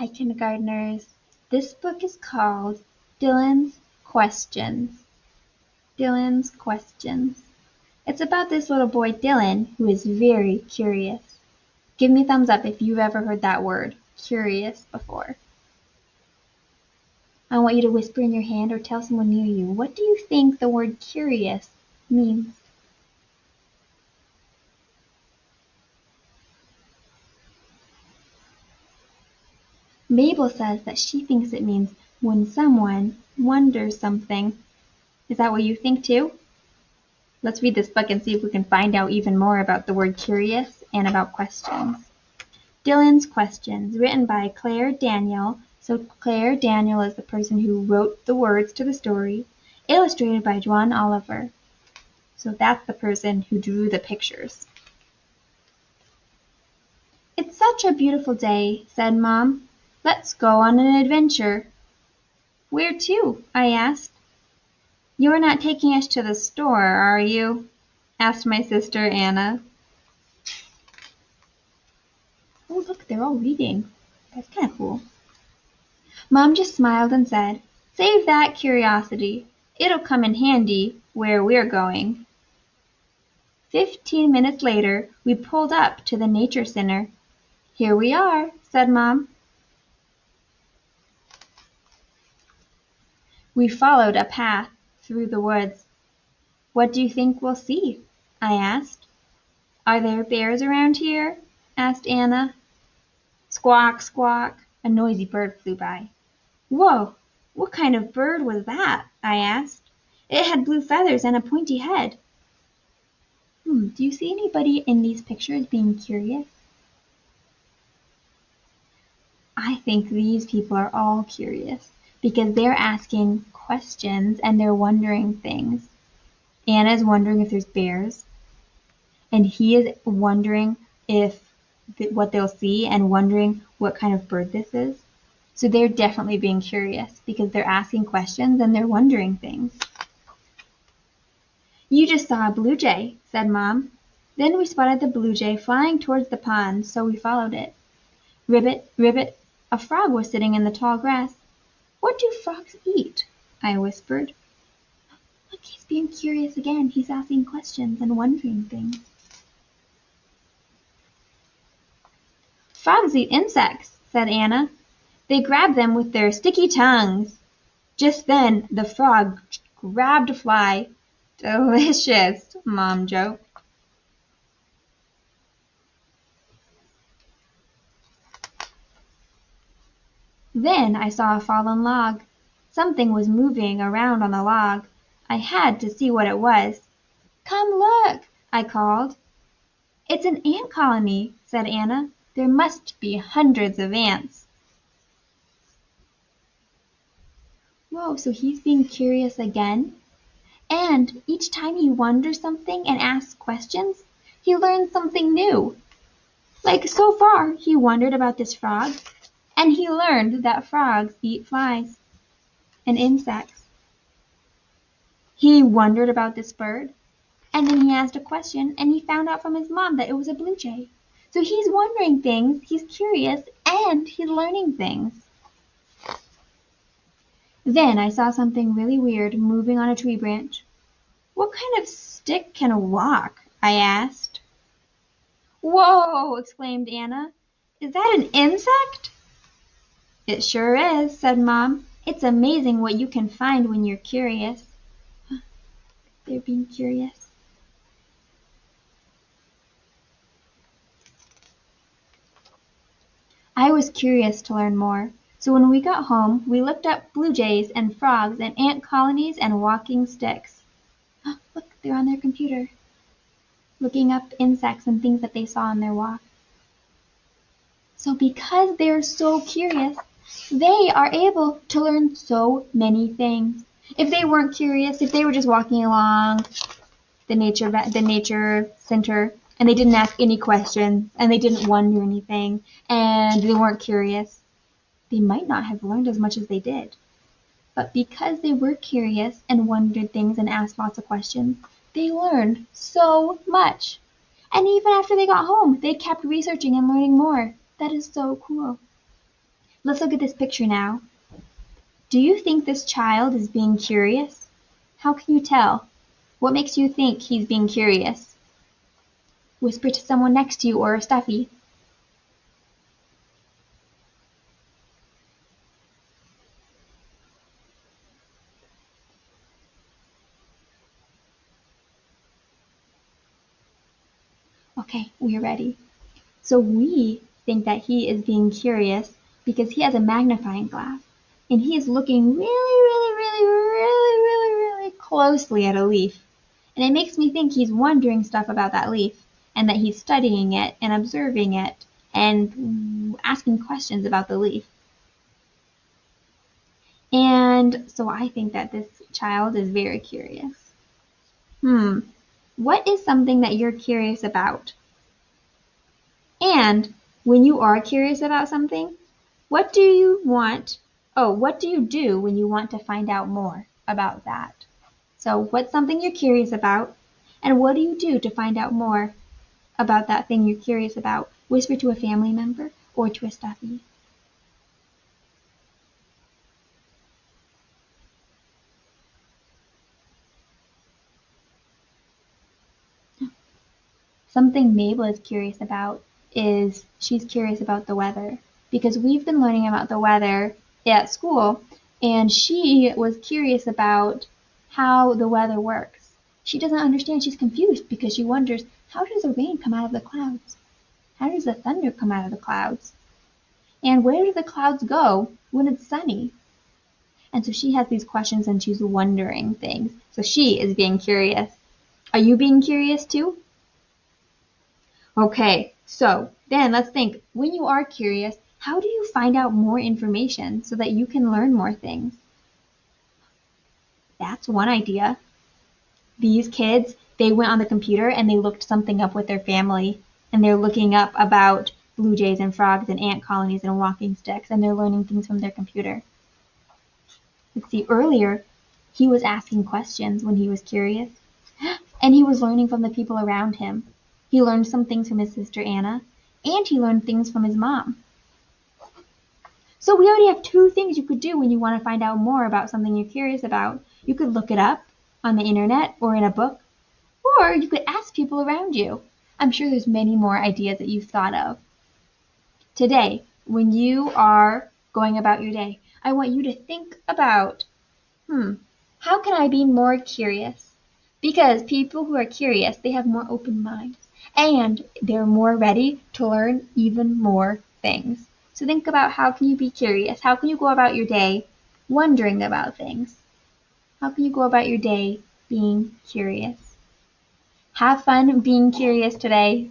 Hi, kindergartners. This book is called Dylan's Questions. Dylan's Questions. It's about this little boy, Dylan, who is very curious. Give me a thumbs up if you've ever heard that word, curious, before. I want you to whisper in your hand or tell someone near you, what do you think the word curious means? Mabel says that she thinks it means when someone wonders something. Is that what you think too? Let's read this book and see if we can find out even more about the word curious and about questions. Dylan's Questions, written by Claire Daniel. So Claire Daniel is the person who wrote the words to the story, illustrated by John Oliver. So that's the person who drew the pictures. It's such a beautiful day, said Mom. Let's go on an adventure. Where to? I asked. You're not taking us to the store, are you? Asked my sister Anna. Oh, look, they're all reading. That's kind of cool. Mom just smiled and said, Save that curiosity. It'll come in handy where we're going. 15 minutes later, we pulled up to the nature center. Here we are, said Mom. We followed a path through the woods. What do you think we'll see? I asked. Are there bears around here? Asked Anna. Squawk, squawk. A noisy bird flew by. Whoa, what kind of bird was that? I asked. It had blue feathers and a pointy head. Do you see anybody in these pictures being curious? I think these people are all curious because they're asking questions and they're wondering things. Anna's wondering if there's bears, and he is wondering what they'll see and wondering what kind of bird this is. So they're definitely being curious because they're asking questions and they're wondering things. You just saw a blue jay, said Mom. Then we spotted the blue jay flying towards the pond, so we followed it. Ribbit, ribbit, a frog was sitting in the tall grass. What do frogs eat? I whispered. Look, he's being curious again. He's asking questions and wondering things. Frogs eat insects, said Anna. They grab them with their sticky tongues. Just then, the frog grabbed a fly. Delicious, Mom joked. Then I saw a fallen log. Something was moving around on the log. I had to see what it was. Come look, I called. It's an ant colony, said Anna. There must be hundreds of ants. Whoa, so he's being curious again? And each time he wonders something and asks questions, he learns something new. Like so far, he wondered about this frog, and he learned that frogs eat flies and insects. He wondered about this bird, and then he asked a question, and he found out from his mom that it was a blue jay. So he's wondering things, he's curious, and he's learning things. Then I saw something really weird moving on a tree branch. What kind of stick can walk? I asked. Whoa, exclaimed Anna. Is that an insect? It sure is, said Mom. It's amazing what you can find when you're curious. They're being curious. I was curious to learn more. So when we got home, we looked up blue jays and frogs and ant colonies and walking sticks. Look, they're on their computer, looking up insects and things that they saw on their walk. So because they're so curious, they are able to learn so many things. If they weren't curious, if they were just walking along the nature center and they didn't ask any questions and they didn't wonder anything and they weren't curious, they might not have learned as much as they did. But because they were curious and wondered things and asked lots of questions, they learned so much. And even after they got home, they kept researching and learning more. That is so cool. Let's look at this picture now. Do you think this child is being curious? How can you tell? What makes you think he's being curious? Whisper to someone next to you or a stuffy. Okay, we're ready. So we think that he is being curious because he has a magnifying glass and he is looking really closely at a leaf. And it makes me think he's wondering stuff about that leaf and that he's studying it and observing it and asking questions about the leaf. And so I think that this child is very curious. What is something that you're curious about? And when you are curious about something, what do you do when you want to find out more about that? So what's something you're curious about, and what do you do to find out more about that thing you're curious about? Whisper to a family member or to a stuffy. Something Mabel is curious about is she's curious about the weather because we've been learning about the weather at school, and she was curious about how the weather works. She doesn't understand. She's confused because she wonders, how does the rain come out of the clouds? How does the thunder come out of the clouds? And where do the clouds go when it's sunny? And so she has these questions and she's wondering things. So she is being curious. Are you being curious too? Okay, so then let's think, when you are curious, how do you find out more information so that you can learn more things? That's one idea. These kids, they went on the computer and they looked something up with their family, and they're looking up about blue jays and frogs and ant colonies and walking sticks, and they're learning things from their computer. Let's see, earlier, he was asking questions when he was curious, and he was learning from the people around him. He learned some things from his sister Anna, and he learned things from his mom. So we already have 2 things you could do when you want to find out more about something you're curious about. You could look it up on the internet or in a book, or you could ask people around you. I'm sure there's many more ideas that you've thought of. Today, when you are going about your day, I want you to think about, how can I be more curious? Because people who are curious, they have more open minds, and they're more ready to learn even more things. So think about, how can you be curious? How can you go about your day wondering about things? How can you go about your day being curious? Have fun being curious today.